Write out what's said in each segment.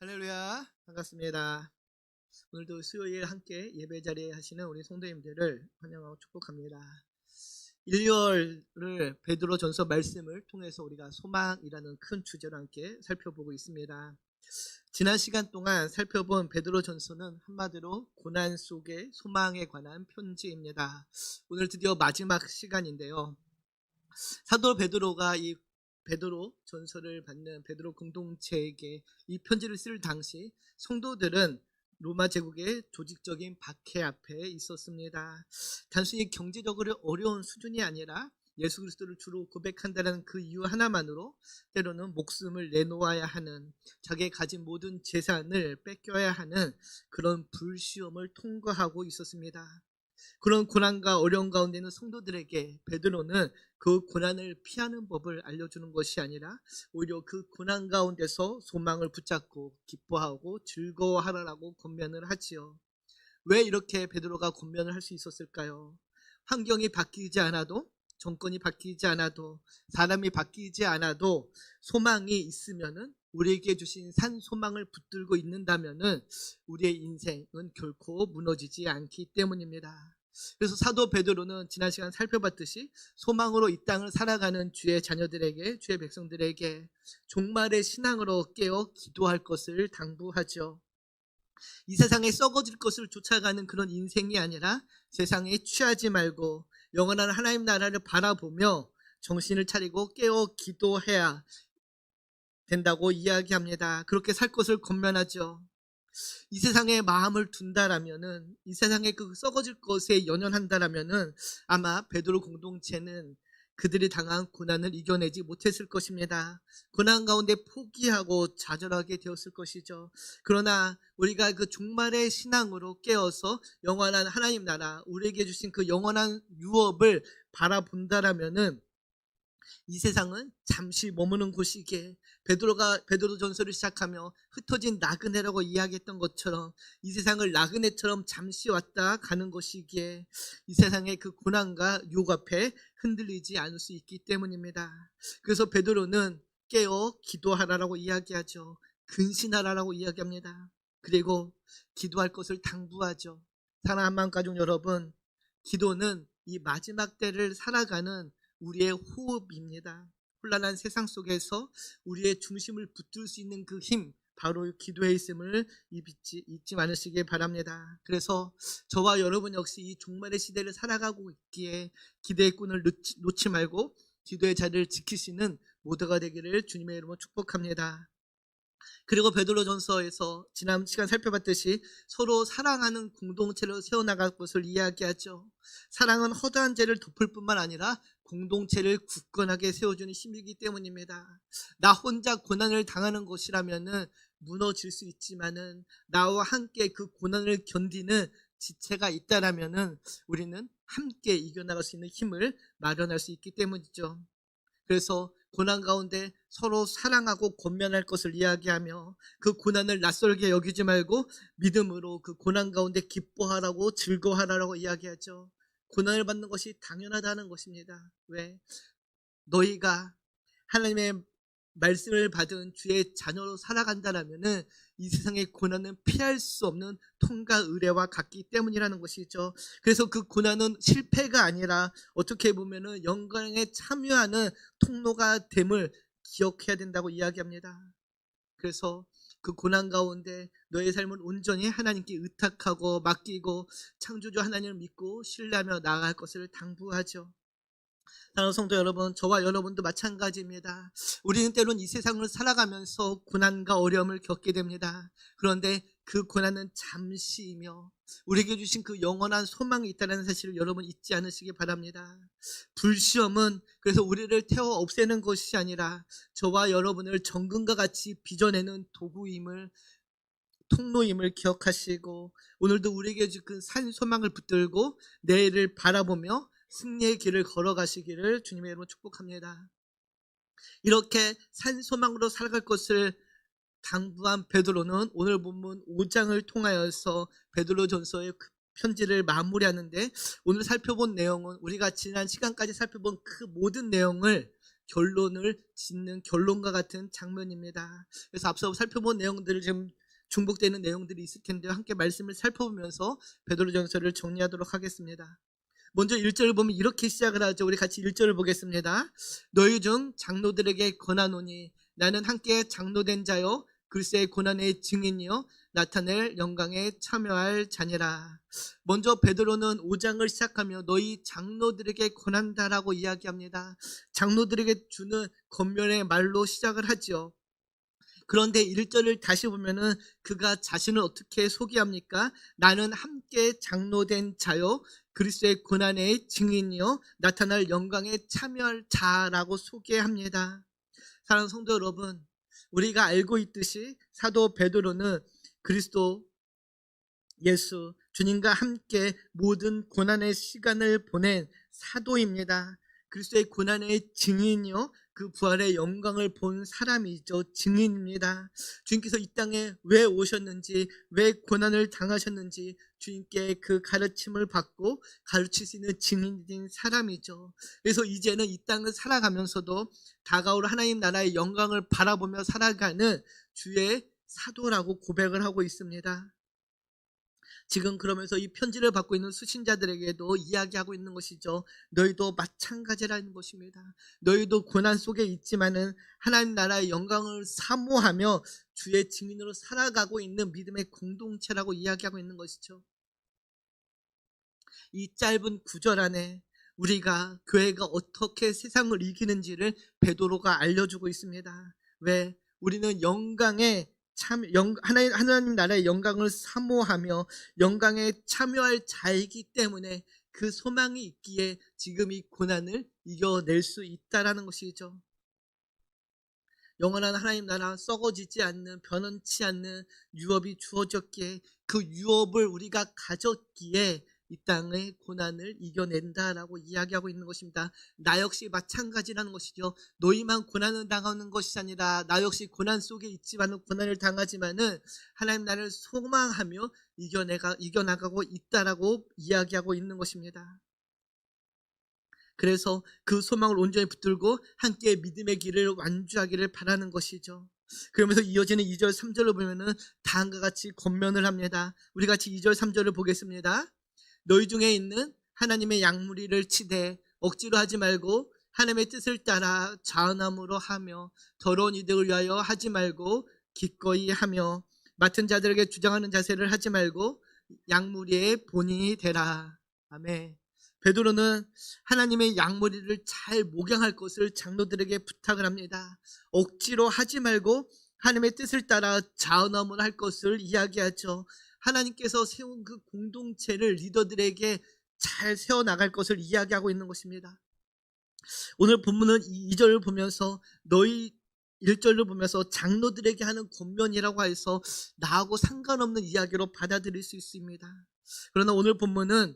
할렐루야, 반갑습니다. 오늘도 수요일 함께 예배 자리에 하시는 우리 성도님들을 환영하고 축복합니다. 1월을 베드로전서 말씀을 통해서 우리가 소망이라는 큰 주제로 함께 살펴보고 있습니다. 지난 시간 동안 살펴본 베드로전서는 한마디로 고난 속의 소망에 관한 편지입니다. 오늘 드디어 마지막 시간인데요. 사도 베드로가 이 베드로 전서를 받는 베드로 공동체에게 이 편지를 쓸 당시 성도들은 로마 제국의 조직적인 박해 앞에 있었습니다. 단순히 경제적으로 어려운 수준이 아니라 예수 그리스도를 주로 고백한다는 그 이유 하나만으로 때로는 목숨을 내놓아야 하는, 자기가 가진 모든 재산을 뺏겨야 하는 그런 불시험을 통과하고 있었습니다. 그런 고난과 어려움 가운데 있는 성도들에게 베드로는 그 고난을 피하는 법을 알려주는 것이 아니라 오히려 그 고난 가운데서 소망을 붙잡고 기뻐하고 즐거워하라고 권면을 하지요. 왜 이렇게 베드로가 권면을 할 수 있었을까요? 환경이 바뀌지 않아도, 정권이 바뀌지 않아도, 사람이 바뀌지 않아도 소망이 있으면은, 우리에게 주신 산 소망을 붙들고 있는다면은 우리의 인생은 결코 무너지지 않기 때문입니다. 그래서 사도 베드로는 지난 시간 살펴봤듯이 소망으로 이 땅을 살아가는 주의 자녀들에게, 주의 백성들에게 종말의 신앙으로 깨어 기도할 것을 당부하죠. 이 세상에 썩어질 것을 쫓아가는 그런 인생이 아니라 세상에 취하지 말고 영원한 하나님 나라를 바라보며 정신을 차리고 깨어 기도해야 된다고 이야기합니다. 그렇게 살 것을 권면하죠. 이 세상에 마음을 둔다라면은, 이 세상에 그 썩어질 것에 연연한다라면은 아마 베드로 공동체는 그들이 당한 고난을 이겨내지 못했을 것입니다. 고난 가운데 포기하고 좌절하게 되었을 것이죠. 그러나 우리가 그 종말의 신앙으로 깨어서 영원한 하나님 나라, 우리에게 주신 그 영원한 유업을 바라본다라면은 이 세상은 잠시 머무는 곳이기에, 베드로 전서를 시작하며 흩어진 나그네라고 이야기했던 것처럼 이 세상을 나그네처럼 잠시 왔다 가는 것이기에 이 세상의 그 고난과 유혹 앞에 흔들리지 않을 수 있기 때문입니다. 그래서 베드로는 깨어 기도하라라고 이야기하죠. 근신하라라고 이야기합니다. 그리고 기도할 것을 당부하죠. 사랑하는 마음가족 여러분, 기도는 이 마지막 때를 살아가는 우리의 호흡입니다. 혼란한 세상 속에서 우리의 중심을 붙들 수 있는 그 힘, 바로 기도에 있음을 잊지 않으시길 바랍니다. 그래서 저와 여러분 역시 이 종말의 시대를 살아가고 있기에 기도의 꾼을 놓지 말고 기도의 자리를 지키시는 모두가 되기를 주님의 이름으로 축복합니다. 그리고 베드로전서에서 지난 시간 살펴봤듯이 서로 사랑하는 공동체로 세워나갈 것을 이야기하죠. 사랑은 허다한 죄를 덮을 뿐만 아니라 공동체를 굳건하게 세워주는 힘이기 때문입니다. 나 혼자 고난을 당하는 것이라면은 무너질 수 있지만은 나와 함께 그 고난을 견디는 지체가 있다라면은 우리는 함께 이겨나갈 수 있는 힘을 마련할 수 있기 때문이죠. 그래서 고난 가운데 서로 사랑하고 권면할 것을 이야기하며 그 고난을 낯설게 여기지 말고 믿음으로 그 고난 가운데 기뻐하라고 즐거워하라고 이야기하죠. 고난을 받는 것이 당연하다는 것입니다. 왜? 너희가 하나님의 말씀을 받은 주의 자녀로 살아간다라면은 이 세상의 고난은 피할 수 없는 통과 의례와 같기 때문이라는 것이죠. 그래서 그 고난은 실패가 아니라 어떻게 보면은 영광에 참여하는 통로가 됨을 기억해야 된다고 이야기합니다. 그래서 그 고난 가운데 너의 삶을 온전히 하나님께 의탁하고 맡기고 창조주 하나님을 믿고 신뢰하며 나아갈 것을 당부하죠. 사랑하는 성도 여러분, 저와 여러분도 마찬가지입니다. 우리는 때론 이 세상을 살아가면서 고난과 어려움을 겪게 됩니다. 그런데 그 고난은 잠시이며 우리에게 주신 그 영원한 소망이 있다는 사실을 여러분 잊지 않으시기 바랍니다. 불시험은 그래서 우리를 태워 없애는 것이 아니라 저와 여러분을 정금과 같이 빚어내는 도구임을, 통로임을 기억하시고 오늘도 우리에게 주신 산 소망을 붙들고 내일을 바라보며 승리의 길을 걸어가시기를 주님의 이름으로 축복합니다. 이렇게 산 소망으로 살아갈 것을 당부한 베드로는 오늘 본문 5장을 통하여서 베드로전서의 편지를 마무리하는데, 오늘 살펴본 내용은 우리가 지난 시간까지 살펴본 그 모든 내용을 결론을 짓는 결론과 같은 장면입니다. 그래서 앞서 살펴본 내용들을 좀 중복되는 내용들이 있을 텐데요. 함께 말씀을 살펴보면서 베드로전서를 정리하도록 하겠습니다. 먼저 1절을 보면 이렇게 시작을 하죠. 우리 같이 1절을 보겠습니다. 너희 중 장로들에게 권하노니 나는 함께 장로된 자요 그리스도의 고난의 증인이요 나타낼 영광에 참여할 자니라. 먼저 베드로는 5장을 시작하며 너희 장로들에게 권한다라고 이야기합니다. 장로들에게 주는 권면의 말로 시작을 하죠. 그런데 1절을 다시 보면은 그가 자신을 어떻게 소개합니까? 나는 함께 장로된 자요 그리스도의 고난의 증인이요 나타날 영광에 참여할 자라고 소개합니다. 사랑하는 성도 여러분, 우리가 알고 있듯이 사도 베드로는 그리스도 예수 주님과 함께 모든 고난의 시간을 보낸 사도입니다. 그리스도의 고난의 증인이요 그 부활의 영광을 본 사람이죠. 증인입니다. 주님께서 이 땅에 왜 오셨는지, 왜 고난을 당하셨는지 주님께 그 가르침을 받고 가르칠 수 있는 증인인 사람이죠. 그래서 이제는 이 땅을 살아가면서도 다가올 하나님 나라의 영광을 바라보며 살아가는 주의 사도라고 고백을 하고 있습니다. 지금 그러면서 이 편지를 받고 있는 수신자들에게도 이야기하고 있는 것이죠. 너희도 마찬가지라는 것입니다. 너희도 고난 속에 있지만은 하나님 나라의 영광을 사모하며 주의 증인으로 살아가고 있는 믿음의 공동체라고 이야기하고 있는 것이죠. 이 짧은 구절 안에 우리가 교회가 어떻게 세상을 이기는지를 베드로가 알려주고 있습니다. 왜? 우리는 하나님 나라의 영광을 사모하며 영광에 참여할 자이기 때문에 그 소망이 있기에 지금 이 고난을 이겨낼 수 있다라는 것이죠. 영원한 하나님 나라 썩어지지 않는 변함치 않는 유업이 주어졌기에 그 유업을 우리가 가졌기에 이 땅의 고난을 이겨낸다라고 이야기하고 있는 것입니다. 나 역시 마찬가지라는 것이죠. 너희만 고난을 당하는 것이 아니라 나 역시 고난 속에 있지만은 고난을 당하지만은 하나님 나라를 소망하며 이겨나가고 있다라고 이야기하고 있는 것입니다. 그래서 그 소망을 온전히 붙들고 함께 믿음의 길을 완주하기를 바라는 것이죠. 그러면서 이어지는 2절 3절을 보면은 다음과 같이 권면을 합니다. 우리 같이 2절 3절을 보겠습니다. 너희 중에 있는 하나님의 양무리를 치되 억지로 하지 말고 하나님의 뜻을 따라 자원함으로 하며 더러운 이득을 위하여 하지 말고 기꺼이 하며 맡은 자들에게 주장하는 자세를 하지 말고 양무리의 본인이 되라. 아멘. 베드로는 하나님의 양무리를 잘 목양할 것을 장로들에게 부탁을 합니다. 억지로 하지 말고 하나님의 뜻을 따라 자원함을 할 것을 이야기하죠. 하나님께서 세운 그 공동체를 리더들에게 잘 세워나갈 것을 이야기하고 있는 것입니다. 오늘 본문은 2절을 보면서 너희 1절을 보면서 장로들에게 하는 권면이라고 해서 나하고 상관없는 이야기로 받아들일 수 있습니다. 그러나 오늘 본문은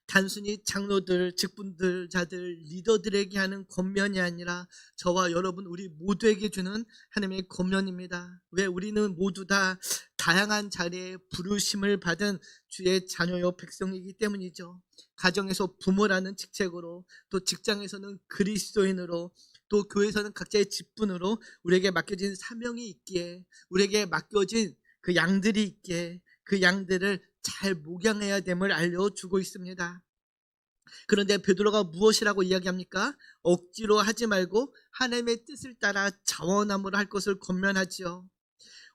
단순히 장로들, 직분들, 자들, 리더들에게 하는 권면이 아니라 저와 여러분 우리 모두에게 주는 하나님의 권면입니다. 왜? 우리는 모두 다 다양한 자리에 부르심을 받은 주의 자녀요 백성이기 때문이죠. 가정에서 부모라는 직책으로, 또 직장에서는 그리스도인으로, 또 교회에서는 각자의 직분으로 우리에게 맡겨진 사명이 있기에, 우리에게 맡겨진 그 양들이 있기에 그 양들을 잘 목양해야 됨을 알려주고 있습니다. 그런데 베드로가 무엇이라고 이야기합니까? 억지로 하지 말고 하나님의 뜻을 따라 자원함으로 할 것을 권면하지요.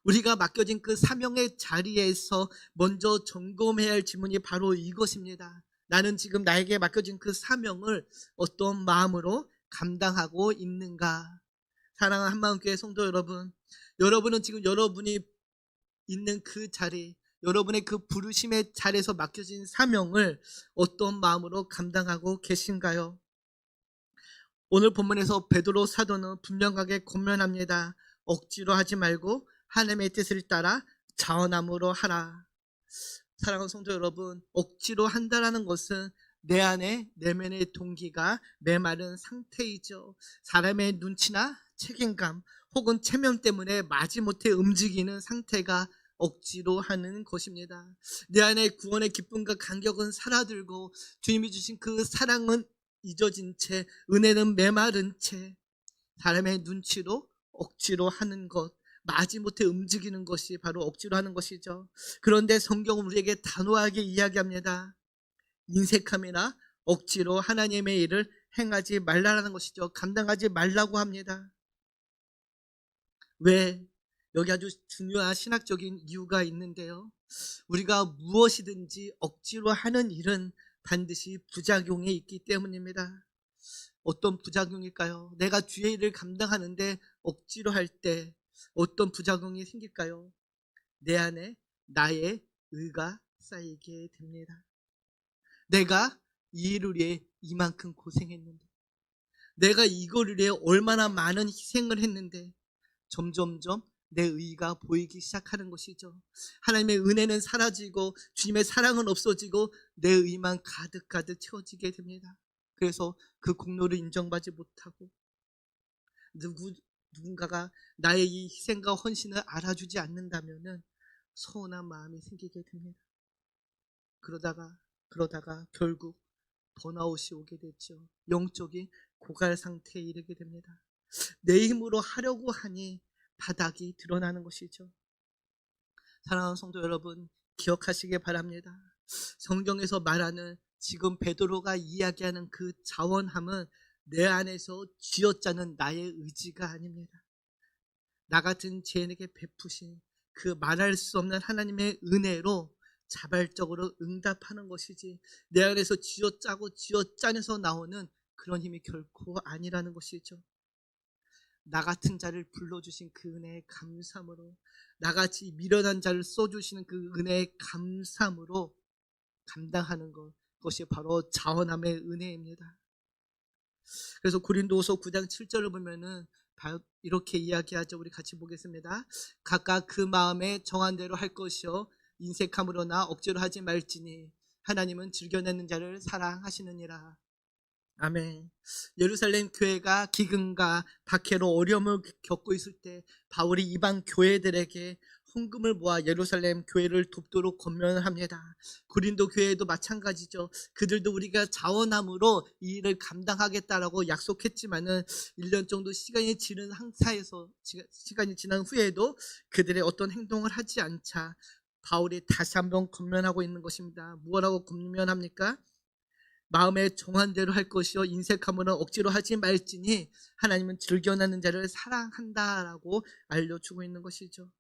우리가 맡겨진 그 사명의 자리에서 먼저 점검해야 할 질문이 바로 이것입니다. 나는 지금 나에게 맡겨진 그 사명을 어떤 마음으로 감당하고 있는가? 사랑하는 한마음교회 성도 여러분, 여러분은 지금 여러분이 있는 그 자리, 여러분의 그 부르심의 자리에서 맡겨진 사명을 어떤 마음으로 감당하고 계신가요? 오늘 본문에서 베드로 사도는 분명하게 권면합니다. 억지로 하지 말고 하나님의 뜻을 따라 자원함으로 하라. 사랑하는 성도 여러분, 억지로 한다라는 것은 내 안에 내면의 동기가 메마른 상태이죠. 사람의 눈치나 책임감 혹은 체면 때문에 마지못해 움직이는 상태가 억지로 하는 것입니다. 내 안에 구원의 기쁨과 감격은 사라들고 주님이 주신 그 사랑은 잊어진 채, 은혜는 메마른 채 사람의 눈치로 억지로 하는 것, 마지못해 움직이는 것이 바로 억지로 하는 것이죠. 그런데 성경은 우리에게 단호하게 이야기합니다. 인색함이나 억지로 하나님의 일을 행하지 말라라는 것이죠. 감당하지 말라고 합니다. 왜? 여기 아주 중요한 신학적인 이유가 있는데요. 우리가 무엇이든지 억지로 하는 일은 반드시 부작용이 있기 때문입니다. 어떤 부작용일까요? 내가 주의 일을 감당하는데 억지로 할 때 어떤 부작용이 생길까요? 내 안에 나의 의가 쌓이게 됩니다. 내가 이 일을 위해 이만큼 고생했는데, 내가 이거를 위해 얼마나 많은 희생을 했는데 점점점 내 의가 보이기 시작하는 것이죠. 하나님의 은혜는 사라지고 주님의 사랑은 없어지고 내 의만 가득가득 채워지게 됩니다. 그래서 그 공로를 인정받지 못하고 누군가가 나의 이 희생과 헌신을 알아주지 않는다면 서운한 마음이 생기게 됩니다. 그러다가 결국 번아웃이 오게 됐죠. 영적인 고갈 상태에 이르게 됩니다. 내 힘으로 하려고 하니 바닥이 드러나는 것이죠. 사랑하는 성도 여러분, 기억하시기 바랍니다. 성경에서 말하는 지금 베드로가 이야기하는 그 자원함은 내 안에서 쥐어짜는 나의 의지가 아닙니다. 나 같은 죄인에게 베푸신 그 말할 수 없는 하나님의 은혜로 자발적으로 응답하는 것이지, 내 안에서 쥐어짜고 쥐어짜내서 나오는 그런 힘이 결코 아니라는 것이죠. 나 같은 자를 불러주신 그 은혜의 감사함으로, 나같이 미련한 자를 써주시는 그 은혜의 감사함으로 감당하는 것, 그것이 바로 자원함의 은혜입니다. 그래서 고린도후서 9장 7절을 보면은 이렇게 이야기하죠. 우리 같이 보겠습니다. 각각 그 마음에 정한 대로 할 것이요 인색함으로나 억지로 하지 말지니 하나님은 즐겨내는 자를 사랑하시느니라. 아멘. 예루살렘 교회가 기근과 박해로 어려움을 겪고 있을 때 바울이 이방 교회들에게 헌금을 모아 예루살렘 교회를 돕도록 권면을 합니다. 고린도 교회도 마찬가지죠. 그들도 우리가 자원함으로 이 일을 감당하겠다라고 약속했지만은 1년 정도 시간이 지난 후에도 그들의 어떤 행동을 하지 않자 바울이 다시 한번 권면하고 있는 것입니다. 무엇라고 권면합니까? 마음에 정한 대로 할 것이요 인색함으로 억지로 하지 말지니 하나님은 즐겨나는 자를 사랑한다라고 알려주고 있는 것이죠.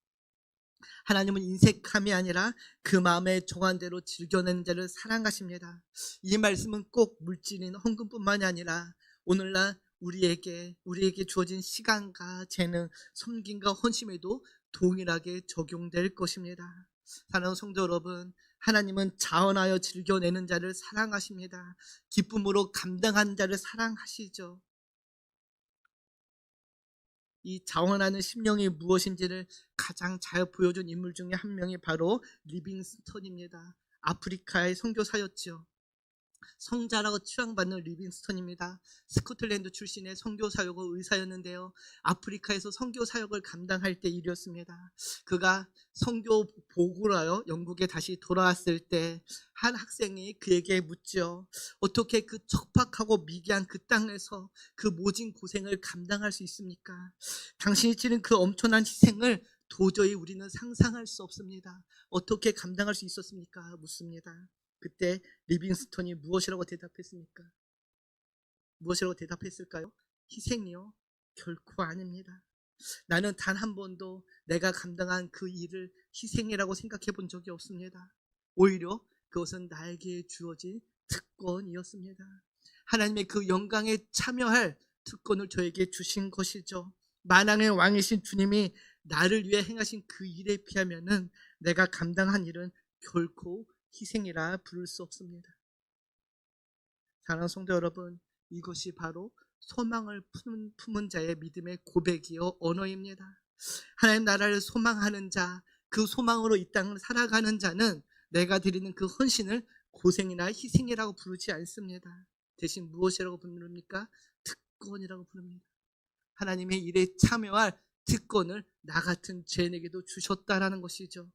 하나님은 인색함이 아니라 그 마음에 정한 대로 즐겨내는 자를 사랑하십니다. 이 말씀은 꼭 물질인 헌금뿐만이 아니라 오늘날 우리에게 주어진 시간과 재능, 섬김과 헌신에도 동일하게 적용될 것입니다. 사랑하는 성도 여러분, 하나님은 자원하여 즐겨내는 자를 사랑하십니다. 기쁨으로 감당하는 자를 사랑하시죠. 이 자원하는 심령이 무엇인지를 가장 잘 보여준 인물 중에 한 명이 바로 리빙스턴입니다. 아프리카의 선교사였죠. 성자라고 추앙받는 리빙스턴입니다. 스코틀랜드 출신의 선교사였고 의사였는데요. 아프리카에서 선교사역을 감당할 때 일이었습니다. 그가 선교 보고를 하여 영국에 다시 돌아왔을 때 한 학생이 그에게 묻죠. 어떻게 그 척박하고 미개한 그 땅에서 그 모진 고생을 감당할 수 있습니까? 당신이 치른 그 엄청난 희생을 도저히 우리는 상상할 수 없습니다. 어떻게 감당할 수 있었습니까? 묻습니다. 그때 리빙스턴이 무엇이라고 대답했습니까? 무엇이라고 대답했을까요? 희생이요? 결코 아닙니다. 나는 단 한 번도 내가 감당한 그 일을 희생이라고 생각해 본 적이 없습니다. 오히려 그것은 나에게 주어진 특권이었습니다. 하나님의 그 영광에 참여할 특권을 저에게 주신 것이죠. 만왕의 왕이신 주님이 나를 위해 행하신 그 일에 비하면은 내가 감당한 일은 결코 희생이라 부를 수 없습니다. 사랑하는 성도 여러분, 이것이 바로 소망을 품은 자의 믿음의 고백이요 언어입니다. 하나님 나라를 소망하는 자, 그 소망으로 이 땅을 살아가는 자는 내가 드리는 그 헌신을 고생이나 희생이라고 부르지 않습니다. 대신 무엇이라고 부릅니까? 특권이라고 부릅니다. 하나님의 일에 참여할 특권을 나 같은 죄인에게도 주셨다라는 것이죠.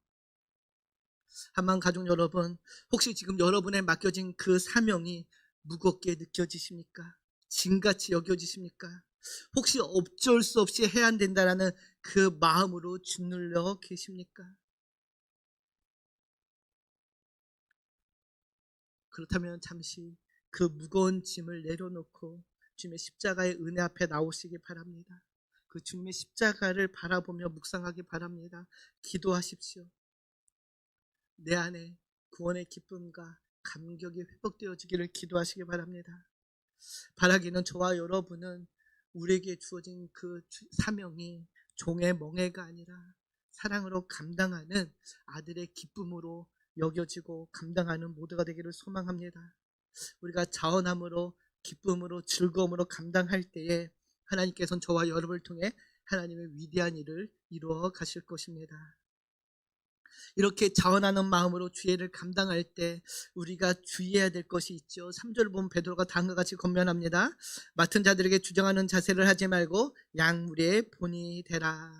한만 가족 여러분, 혹시 지금 여러분에 맡겨진 그 사명이 무겁게 느껴지십니까? 짐같이 여겨지십니까? 혹시 어쩔 수 없이 해야 된다라는 그 마음으로 짓눌려 계십니까? 그렇다면 잠시 그 무거운 짐을 내려놓고 주님의 십자가의 은혜 앞에 나오시기 바랍니다. 그 주님의 십자가를 바라보며 묵상하기 바랍니다. 기도하십시오. 내 안에 구원의 기쁨과 감격이 회복되어지기를 기도하시기 바랍니다. 바라기는 저와 여러분은 우리에게 주어진 그 사명이 종의 멍해가 아니라 사랑으로 감당하는 아들의 기쁨으로 여겨지고 감당하는 모두가 되기를 소망합니다. 우리가 자원함으로 기쁨으로 즐거움으로 감당할 때에 하나님께서는 저와 여러분을 통해 하나님의 위대한 일을 이루어 가실 것입니다. 이렇게 자원하는 마음으로 주의를 감당할 때 우리가 주의해야 될 것이 있죠. 3절 보면 베드로가 다음과 같이 권면합니다. 맡은 자들에게 주장하는 자세를 하지 말고 양무리의 본이 되라.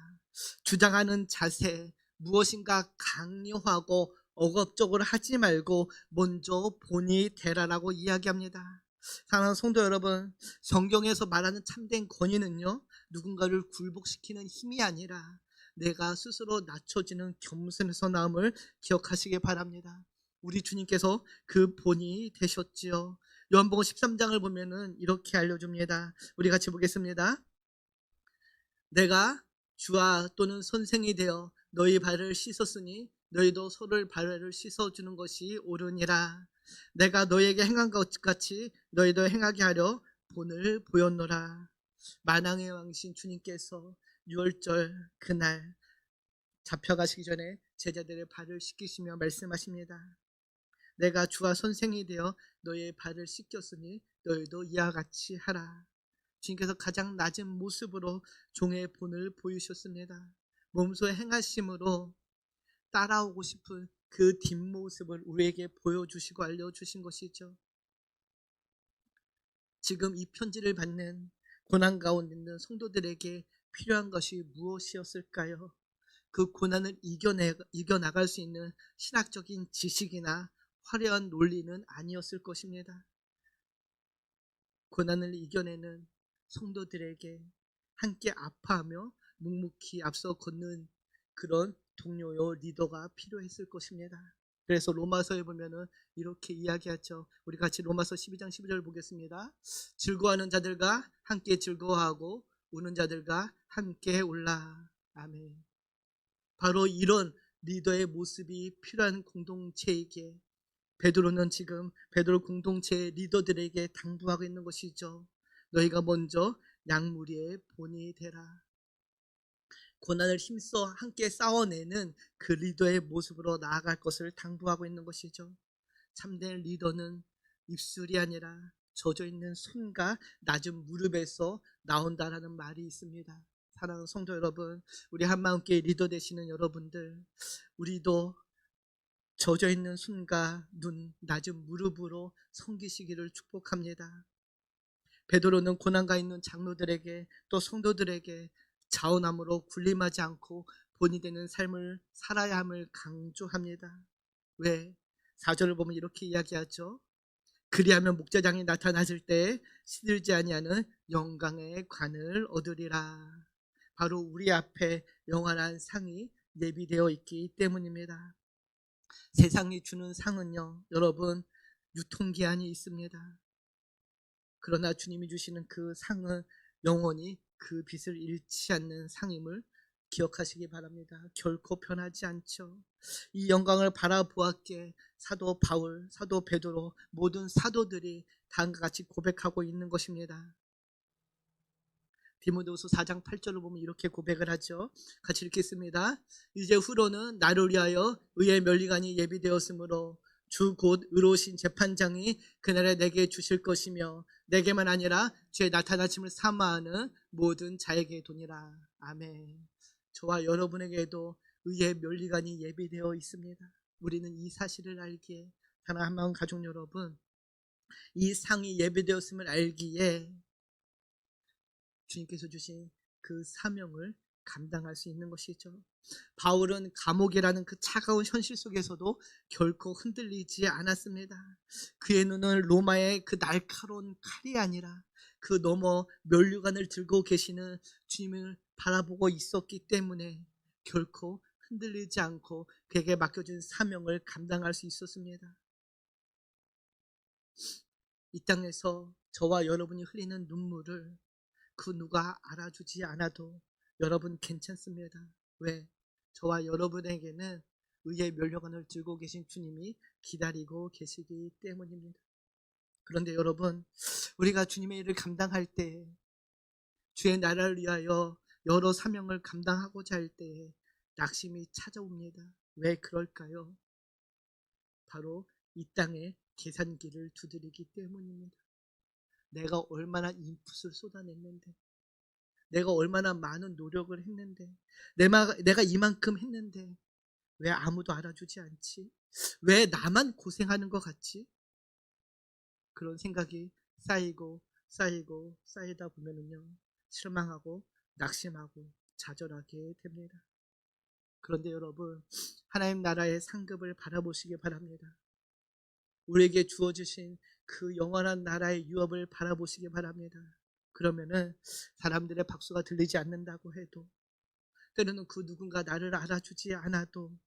주장하는 자세, 무엇인가 강요하고 억압적으로 하지 말고 먼저 본이 되라라고 이야기합니다. 사랑하는 성도 여러분, 성경에서 말하는 참된 권위는요, 누군가를 굴복시키는 힘이 아니라 내가 스스로 낮춰지는 겸손에서 나옴을 기억하시기 바랍니다. 우리 주님께서 그 본이 되셨지요. 요한복음 13장을 보면은 이렇게 알려줍니다. 우리 같이 보겠습니다. 내가 주와 또는 선생이 되어 너희 발을 씻었으니 너희도 서로의 발을 씻어주는 것이 옳으니라. 내가 너희에게 행한 것 같이 너희도 행하게 하려 본을 보였노라. 만왕의 왕신 주님께서 6월절 그날 잡혀가시기 전에 제자들의 발을 씻기시며 말씀하십니다. 내가 주와 선생이 되어 너희의 발을 씻겼으니 너희도 이와 같이 하라. 주님께서 가장 낮은 모습으로 종의 본을 보이셨습니다. 몸소 행하심으로 따라오고 싶은 그 뒷모습을 우리에게 보여주시고 알려주신 것이죠. 지금 이 편지를 받는 고난 가운데 있는 성도들에게 필요한 것이 무엇이었을까요? 그 고난을 이겨나갈 수 있는 신학적인 지식이나 화려한 논리는 아니었을 것입니다. 고난을 이겨내는 성도들에게 함께 아파하며 묵묵히 앞서 걷는 그런 동료요 리더가 필요했을 것입니다. 그래서 로마서에 보면은 이렇게 이야기하죠. 우리 같이 로마서 12장 12절 보겠습니다. 즐거워하는 자들과 함께 즐거워하고 우는 자들과 함께 울라. 아멘. 바로 이런 리더의 모습이 필요한 공동체에게 베드로는 지금 베드로 공동체의 리더들에게 당부하고 있는 것이죠. 너희가 먼저 양무리의 본이 되라. 고난을 힘써 함께 싸워내는 그 리더의 모습으로 나아갈 것을 당부하고 있는 것이죠. 참된 리더는 입술이 아니라 젖어있는 손과 낮은 무릎에서 나온다라는 말이 있습니다. 사랑하는 성도 여러분, 우리 한마음교회 리더 되시는 여러분들, 우리도 젖어있는 손과 눈, 낮은 무릎으로 섬기시기를 축복합니다. 베드로는 고난가 있는 장로들에게 또 성도들에게 자원함으로 군림하지 않고 본이 되는 삶을 살아야 함을 강조합니다. 왜? 4절을 보면 이렇게 이야기하죠. 그리하면 목자장이 나타났을 때 시들지 아니하는 영광의 관을 얻으리라. 바로 우리 앞에 영원한 상이 예비되어 있기 때문입니다. 세상이 주는 상은요, 여러분, 유통기한이 있습니다. 그러나 주님이 주시는 그 상은 영원히 그 빛을 잃지 않는 상임을 기억하시기 바랍니다. 결코 변하지 않죠. 이 영광을 바라보았기에 사도 바울, 사도 베드로, 모든 사도들이 다음과 같이 고백하고 있는 것입니다. 디모데후서 4장 8절을 보면 이렇게 고백을 하죠. 같이 읽겠습니다. 이제 후로는 나를 위하여 의의 면류관이 예비되었으므로 주 곧 의로우신 재판장이 그날에 내게 주실 것이며 내게만 아니라 주의 나타나심을 사모하는 모든 자에게 도니라. 아멘. 저와 여러분에게도 의의 면류관이 예비되어 있습니다. 우리는 이 사실을 알기에 하나 한마음 가족 여러분, 이 상이 예비되었음을 알기에 주님께서 주신 그 사명을 감당할 수 있는 것이죠. 바울은 감옥이라는 그 차가운 현실 속에서도 결코 흔들리지 않았습니다. 그의 눈은 로마의 그 날카로운 칼이 아니라 그 너머 면류관을 들고 계시는 주님을 바라보고 있었기 때문에 결코 흔들리지 않고 그에게 맡겨진 사명을 감당할 수 있었습니다. 이 땅에서 저와 여러분이 흘리는 눈물을 그 누가 알아주지 않아도 여러분 괜찮습니다. 왜? 저와 여러분에게는 의의 면류관을 들고 계신 주님이 기다리고 계시기 때문입니다. 그런데 여러분, 우리가 주님의 일을 감당할 때, 주의 나라를 위하여 여러 사명을 감당하고자 할 때에 낙심이 찾아옵니다. 왜 그럴까요? 바로 이 땅에 계산기를 두드리기 때문입니다. 내가 얼마나 인풋을 쏟아냈는데, 내가 얼마나 많은 노력을 했는데, 내가 이만큼 했는데 왜 아무도 알아주지 않지? 왜 나만 고생하는 것 같지? 그런 생각이 쌓이다 보면은요, 실망하고 낙심하고 좌절하게 됩니다. 그런데 여러분, 하나님 나라의 상급을 바라보시기 바랍니다. 우리에게 주어주신 그 영원한 나라의 유업을 바라보시기 바랍니다. 그러면은 사람들의 박수가 들리지 않는다고 해도, 때로는 그 누군가 나를 알아주지 않아도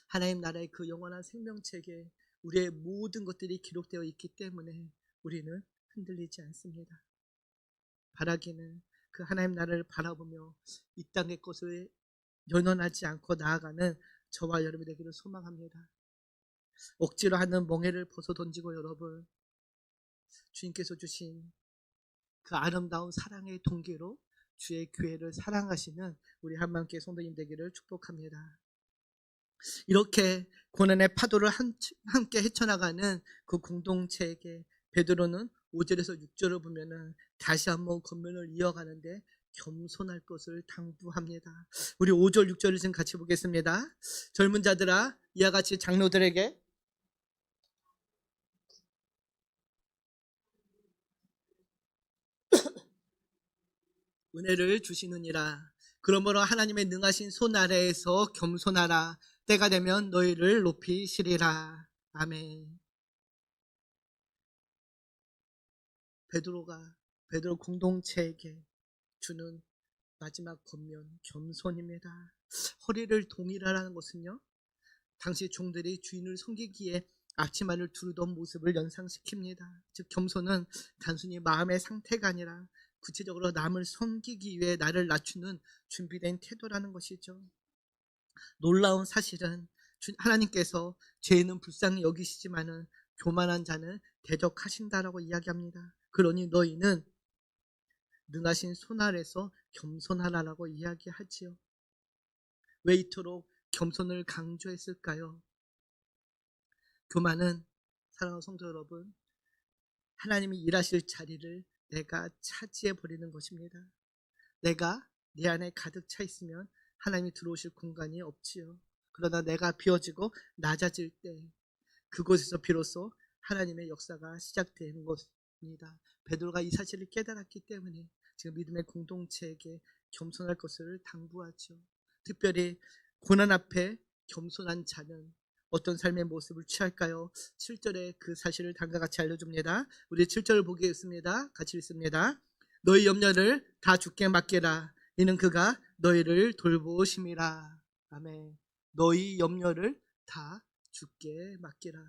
하나님 나라의 그 영원한 생명책에 우리의 모든 것들이 기록되어 있기 때문에 우리는 흔들리지 않습니다. 바라기는 그 하나님 나라를 바라보며 이 땅의 것을 연연하지 않고 나아가는 저와 여러분이 되기를 소망합니다. 억지로 하는 멍에를 벗어 던지고 여러분, 주님께서 주신 그 아름다운 사랑의 동기로 주의 교회를 사랑하시는 우리 한만교회 성도님 되기를 축복합니다. 이렇게 고난의 파도를 함께 헤쳐나가는 그 공동체에게 베드로는 5절에서 6절을 보면은 다시 한번 권면을 이어가는데 겸손할 것을 당부합니다. 우리 5절 6절을 지금 같이 보겠습니다. 젊은 자들아, 이와 같이 장로들에게 은혜를 주시느니라. 그러므로 하나님의 능하신 손 아래에서 겸손하라. 때가 되면 너희를 높이시리라. 아멘. 베드로 공동체에게 주는 마지막 권면, 겸손입니다. 허리를 동일하라는 것은요, 당시 종들이 주인을 섬기기에 앞치마를 두르던 모습을 연상시킵니다. 즉 겸손은 단순히 마음의 상태가 아니라 구체적으로 남을 섬기기 위해 나를 낮추는 준비된 태도라는 것이죠. 놀라운 사실은 하나님께서 죄인은 불쌍히 여기시지만은 교만한 자는 대적하신다라고 이야기합니다. 그러니 너희는 능하신 손 아래서 겸손하라라고 이야기하지요. 왜 이토록 겸손을 강조했을까요? 교만은, 사랑하는 성도 여러분, 하나님이 일하실 자리를 내가 차지해 버리는 것입니다. 내가 내 안에 가득 차 있으면 하나님이 들어오실 공간이 없지요. 그러나 내가 비워지고 낮아질 때 그곳에서 비로소 하나님의 역사가 시작되는 것입니다. 베드로가 이 사실을 깨달았기 때문에 지금 믿음의 공동체에게 겸손할 것을 당부하죠. 특별히 고난 앞에 겸손한 자는 어떤 삶의 모습을 취할까요? 7절에 그 사실을 다음과 같이 알려줍니다. 우리 7절을 보겠습니다. 같이 읽습니다. 너희 염려를 다 주께 맡기라. 이는 그가 너희를 돌보심이라. 아멘. 너희 염려를 다 주께 맡기라.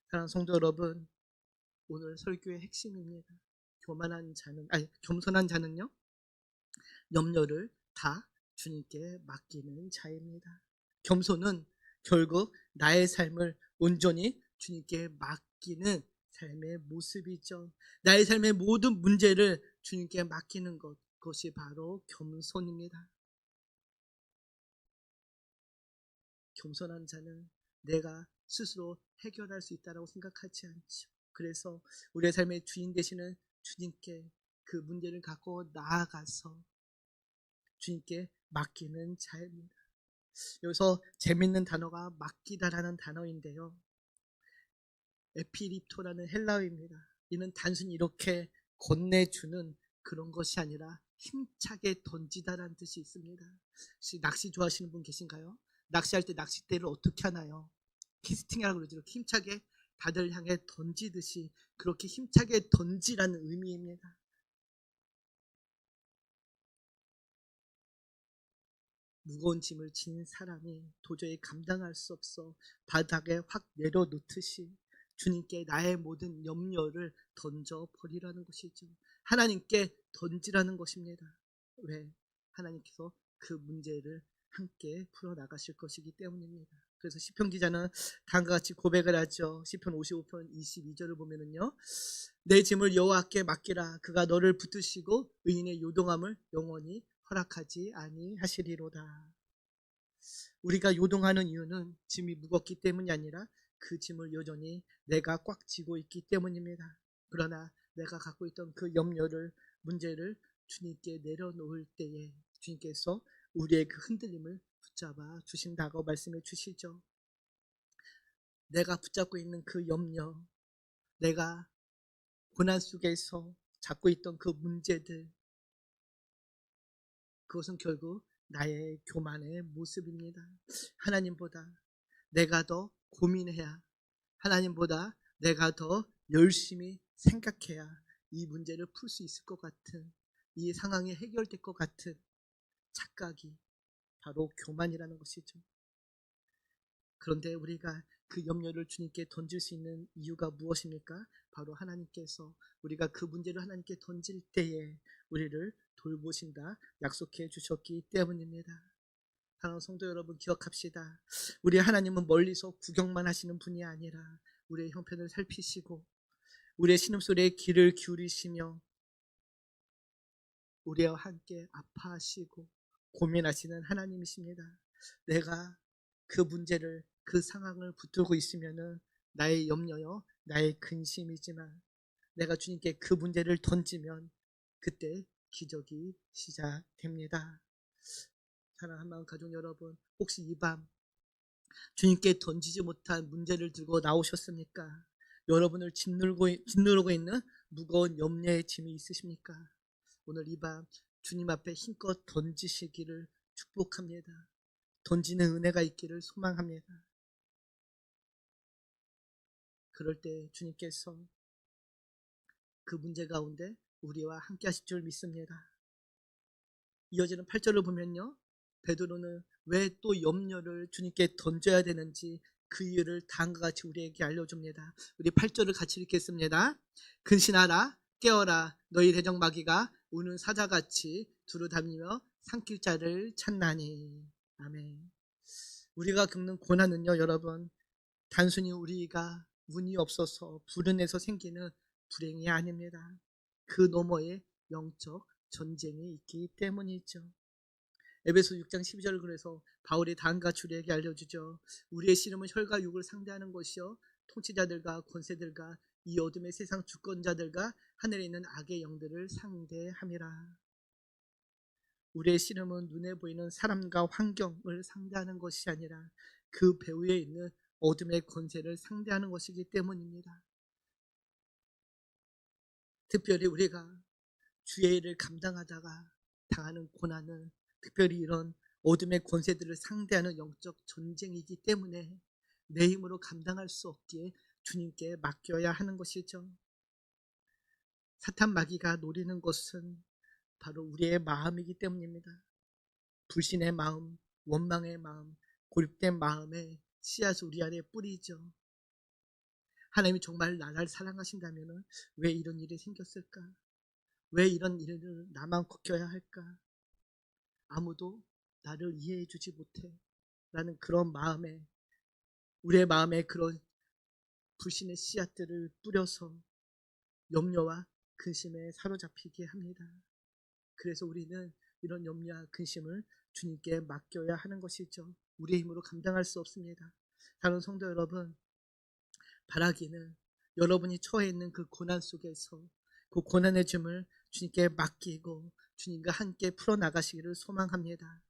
사랑하는 성도 여러분, 오늘 설교의 핵심입니다. 겸손한 자는요, 염려를 다 주님께 맡기는 자입니다. 겸손은 결국 나의 삶을 온전히 주님께 맡기는 삶의 모습이죠. 나의 삶의 모든 문제를 주님께 맡기는 것, 그것이 바로 겸손입니다. 겸손한 자는 내가 스스로 해결할 수 있다고 생각하지 않죠. 그래서 우리의 삶의 주인 되시는 주님께 그 문제를 갖고 나아가서 주님께 맡기는 자입니다. 여기서 재밌는 단어가 맡기다라는 단어인데요, 에피리토라는 헬라어입니다. 이는 단순히 이렇게 건네주는 그런 것이 아니라 힘차게 던지다라는 뜻이 있습니다. 혹시 낚시 좋아하시는 분 계신가요? 낚시할 때 낚싯대를 어떻게 하나요? 캐스팅이라고 그러죠. 힘차게 다들 향해 던지듯이 그렇게 힘차게 던지라는 의미입니다. 무거운 짐을 진 사람이 도저히 감당할 수 없어 바닥에 확 내려놓듯이 주님께 나의 모든 염려를 던져버리라는 것이죠. 하나님께 던지라는 것입니다. 왜? 하나님께서 그 문제를 함께 풀어나가실 것이기 때문입니다. 그래서 시편 기자는 다음과 같이 고백을 하죠. 시편 55편 22절을 보면은요, 내 짐을 여호와께 맡기라. 그가 너를 붙드시고 의인의 요동함을 영원히 허락하지 아니하시리로다. 우리가 요동하는 이유는 짐이 무겁기 때문이 아니라 그 짐을 여전히 내가 꽉 쥐고 있기 때문입니다. 그러나 내가 갖고 있던 그 염려를, 문제를 주님께 내려놓을 때에 주님께서 우리의 그 흔들림을 붙잡아 주신다고 말씀해 주시죠. 내가 붙잡고 있는 그 염려, 내가 고난 속에서 잡고 있던 그 문제들, 그것은 결국 나의 교만의 모습입니다. 하나님보다 내가 더 고민해야, 하나님보다 내가 더 열심히 생각해야 이 문제를 풀 수 있을 것 같은, 이 상황이 해결될 것 같은 착각이 바로 교만이라는 것이죠. 그런데 우리가 그 염려를 주님께 던질 수 있는 이유가 무엇입니까? 바로 하나님께서 우리가 그 문제를 하나님께 던질 때에 우리를 돌보신다 약속해 주셨기 때문입니다. 사랑하는 성도 여러분, 기억합시다. 우리 하나님은 멀리서 구경만 하시는 분이 아니라 우리의 형편을 살피시고 우리의 신음소리에 귀를 기울이시며 우리와 함께 아파하시고 고민하시는 하나님이십니다. 내가 그 문제를, 그 상황을 붙들고 있으면 나의 염려요, 나의 근심이지만 내가 주님께 그 문제를 던지면 그때 기적이 시작됩니다. 사랑하는 마음 가족 여러분, 혹시 이 밤 주님께 던지지 못한 문제를 들고 나오셨습니까? 여러분을 짓누르고 있는 무거운 염려의 짐이 있으십니까? 오늘 이 밤 주님 앞에 힘껏 던지시기를 축복합니다. 던지는 은혜가 있기를 소망합니다. 그럴 때 주님께서 그 문제 가운데 우리와 함께 하실 줄 믿습니다. 이어지는 8절을 보면요, 베드로는 왜 또 염려를 주님께 던져야 되는지 그 이유를 다음과 같이 우리에게 알려줍니다. 우리 8절을 같이 읽겠습니다. 근신하라, 깨어라, 너희 대적 마귀가 우는 사자같이 두루 다니며 삼킬 자를 찾나니. 아멘. 우리가 겪는 고난은요, 여러분, 단순히 우리가 운이 없어서 불운해서 생기는 불행이 아닙니다. 그 너머에 영적 전쟁이 있기 때문이죠. 에베소 6장 12절을 그래서 바울이 다음과 같이 우리에게 알려주죠. 우리의 씨름은 혈과 육을 상대하는 것이요, 통치자들과 권세들과 이 어둠의 세상 주권자들과 하늘에 있는 악의 영들을 상대함이라. 우리의 씨름은 눈에 보이는 사람과 환경을 상대하는 것이 아니라 그 배후에 있는 어둠의 권세를 상대하는 것이기 때문입니다. 특별히 우리가 주의 일을 감당하다가 당하는 고난은 특별히 이런 어둠의 권세들을 상대하는 영적 전쟁이기 때문에 내 힘으로 감당할 수 없기에 주님께 맡겨야 하는 것이죠. 사탄 마귀가 노리는 것은 바로 우리의 마음이기 때문입니다. 불신의 마음, 원망의 마음, 고립된 마음에 씨앗을 우리 안에 뿌리죠. 하나님이 정말 나를 사랑하신다면 왜 이런 일이 생겼을까? 왜 이런 일을 나만 겪어야 할까? 아무도 나를 이해해 주지 못해 라는 그런 마음에, 우리의 마음에 그런 불신의 씨앗들을 뿌려서 염려와 근심에 사로잡히게 합니다. 그래서 우리는 이런 염려와 근심을 주님께 맡겨야 하는 것이죠. 우리의 힘으로 감당할 수 없습니다. 다른 성도 여러분, 바라기는 여러분이 처해 있는 그 고난 속에서 그 고난의 짐을 주님께 맡기고 주님과 함께 풀어나가시기를 소망합니다.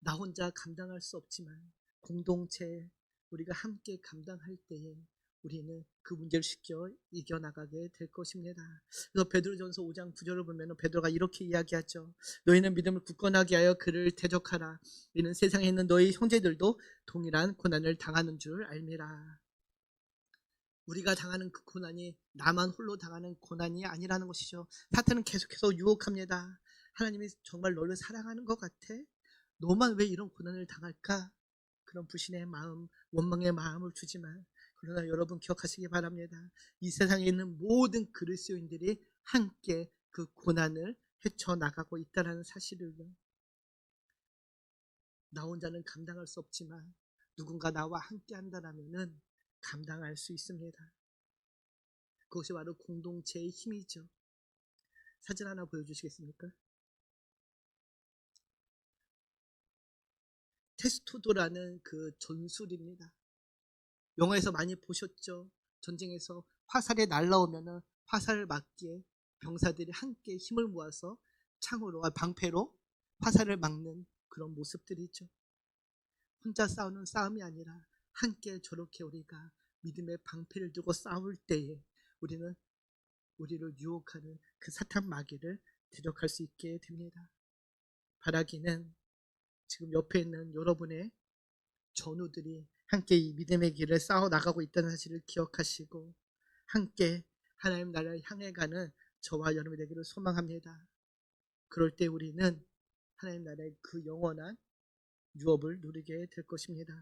나 혼자 감당할 수 없지만 공동체, 우리가 함께 감당할 때에 우리는 그 문제를 쉽게 이겨나가게 될 것입니다. 그래서 베드로전서 5장 9절을 보면 베드로가 이렇게 이야기하죠. 너희는 믿음을 굳건하게 하여 그를 대적하라. 이는 세상에 있는 너희 형제들도 동일한 고난을 당하는 줄 알미라. 우리가 당하는 그 고난이 나만 홀로 당하는 고난이 아니라는 것이죠. 사탄은 계속해서 유혹합니다. 하나님이 정말 너를 사랑하는 것 같아? 너만 왜 이런 고난을 당할까? 그런 불신의 마음, 원망의 마음을 주지만, 그러나 여러분 기억하시기 바랍니다. 이 세상에 있는 모든 그리스도인들이 함께 그 고난을 헤쳐나가고 있다는 사실을요. 나 혼자는 감당할 수 없지만 누군가 나와 함께 한다면 감당할 수 있습니다. 그것이 바로 공동체의 힘이죠. 사진 하나 보여주시겠습니까? 테스토도라는 그 전술입니다. 영화에서 많이 보셨죠? 전쟁에서 화살이 날라오면 화살을 막기에 병사들이 함께 힘을 모아서 창으로, 방패로 화살을 막는 그런 모습들이죠. 혼자 싸우는 싸움이 아니라 함께 저렇게 우리가 믿음의 방패를 두고 싸울 때에 우리는 우리를 유혹하는 그 사탄 마귀를 대적할 수 있게 됩니다. 바라기는 지금 옆에 있는 여러분의 전우들이 함께 이 믿음의 길을 싸워 나가고 있다는 사실을 기억하시고 함께 하나님 나라를 향해 가는 저와 여러분이 되기를 소망합니다. 그럴 때 우리는 하나님 나라의 그 영원한 유업을 누리게 될 것입니다.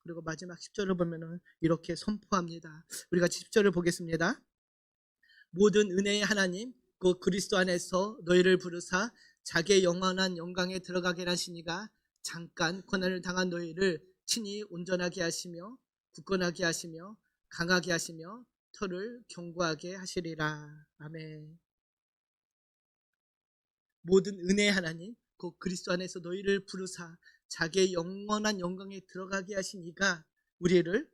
그리고 마지막 10절을 보면 이렇게 선포합니다. 우리가 10절을 보겠습니다. 모든 은혜의 하나님 그 그리스도 안에서 너희를 부르사 자기의 영원한 영광에 들어가게 하시니가 잠깐 고난을 당한 너희를 친히 온전하게 하시며 굳건하게 하시며 강하게 하시며 터를 견고하게 하시리라. 아멘. 모든 은혜의 하나님 그 그리스도 안에서 너희를 부르사 자기의 영원한 영광에 들어가게 하신 이가 우리를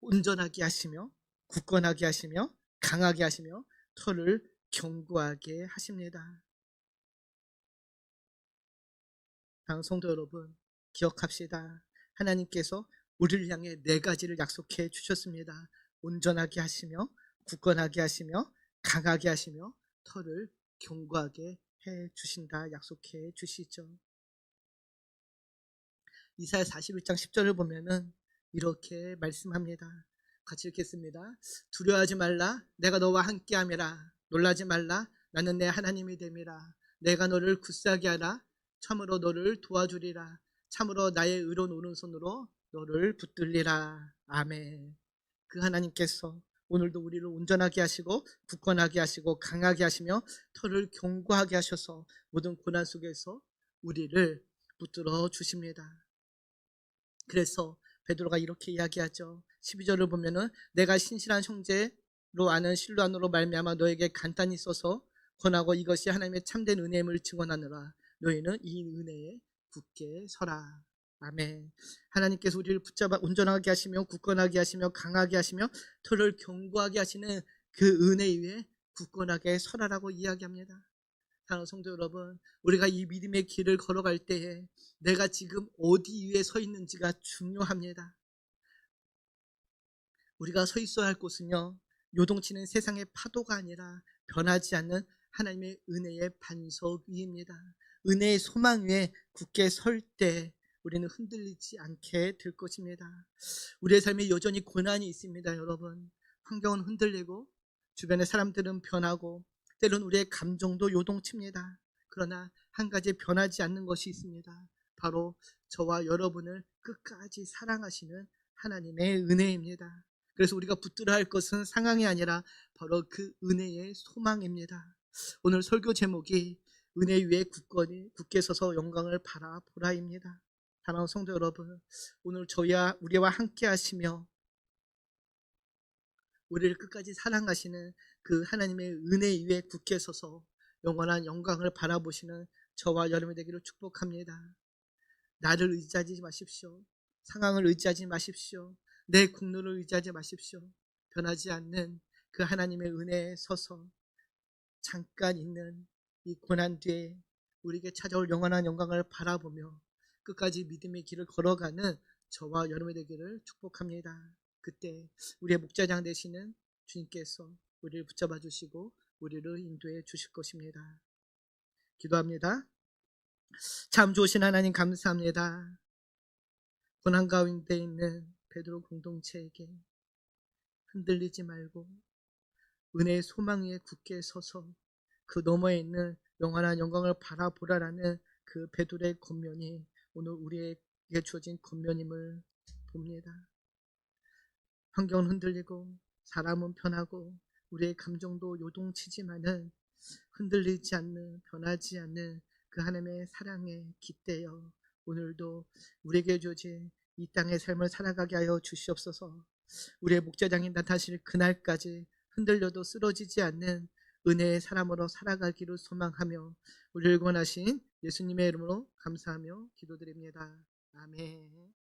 온전하게 하시며 굳건하게 하시며 강하게 하시며 터를 견고하게 하십니다. 성도 여러분 기억합시다. 하나님께서 우리를 향해 4가지를 약속해 주셨습니다. 온전하게 하시며 굳건하게 하시며 강하게 하시며 터를 견고하게 해 주신다 약속해 주시죠. 이사야 41장 10절을 보면은 이렇게 말씀합니다. 같이 읽겠습니다. 두려워하지 말라 내가 너와 함께함이라. 놀라지 말라 나는 내 하나님이 됨이라. 내가 너를 굳세하게 하라. 참으로 너를 도와주리라. 참으로 나의 의로운 오른손으로 너를 붙들리라. 아멘. 그 하나님께서 오늘도 우리를 온전하게 하시고 굳건하게 하시고 강하게 하시며 터를 견고하게 하셔서 모든 고난 속에서 우리를 붙들어 주십니다. 그래서 베드로가 이렇게 이야기하죠. 12절을 보면은 내가 신실한 형제로 아는 실로 안으로 말미암아 너에게 간단히 써서 권하고 이것이 하나님의 참된 은혜임을 증언하느라 너희는 이 은혜에 굳게 서라. 아멘. 하나님께서 우리를 붙잡아 온전하게 하시며 굳건하게 하시며 강하게 하시며 터를 견고하게 하시는 그 은혜 위에 굳건하게 서라라고 이야기합니다. 사랑하는 성도 여러분, 우리가 이 믿음의 길을 걸어갈 때에 내가 지금 어디 위에 서 있는지가 중요합니다. 우리가 서 있어야 할 곳은요, 요동치는 세상의 파도가 아니라 변하지 않는 하나님의 은혜의 반석 위입니다. 은혜의 소망 위에 굳게 설 때 우리는 흔들리지 않게 될 것입니다. 우리의 삶에 여전히 고난이 있습니다, 여러분. 환경은 흔들리고 주변의 사람들은 변하고 때론 우리의 감정도 요동칩니다. 그러나 한 가지 변하지 않는 것이 있습니다. 바로 저와 여러분을 끝까지 사랑하시는 하나님의 은혜입니다. 그래서 우리가 붙들어야 할 것은 상황이 아니라 바로 그 은혜의 소망입니다. 오늘 설교 제목이 은혜 위에 굳게 서서 영광을 바라보라입니다. 사랑하는 성도 여러분, 오늘 우리와 함께 하시며 우리를 끝까지 사랑하시는 그 하나님의 은혜 위에 굳게 서서 영원한 영광을 바라보시는 저와 여러분이 되기를 축복합니다. 나를 의지하지 마십시오. 상황을 의지하지 마십시오. 내 국룰을 의지하지 마십시오. 변하지 않는 그 하나님의 은혜에 서서 잠깐 있는 이 고난 뒤에 우리에게 찾아올 영원한 영광을 바라보며 끝까지 믿음의 길을 걸어가는 저와 여러분이 되기를 축복합니다. 그때 우리의 목자장 되시는 주님께서 우리를 붙잡아 주시고 우리를 인도해 주실 것입니다. 기도합니다. 참 좋으신 하나님 감사합니다. 고난 가운데 있는 베드로 공동체에게 흔들리지 말고 은혜의 소망 위에 굳게 서서 그 너머에 있는 영원한 영광을 바라보라라는 그 베드로의 권면이 오늘 우리에게 주어진 권면임을 봅니다. 환경은 흔들리고 사람은 변하고 우리의 감정도 요동치지만은 흔들리지 않는, 변하지 않는 그 하나님의 사랑에 깃대어 오늘도 우리에게 주어진 이 땅의 삶을 살아가게 하여 주시옵소서. 우리의 목자장이 나타나실 그날까지 흔들려도 쓰러지지 않는 은혜의 사람으로 살아가기를 소망하며 우리를 구원하신 예수님의 이름으로 감사하며 기도드립니다. 아멘.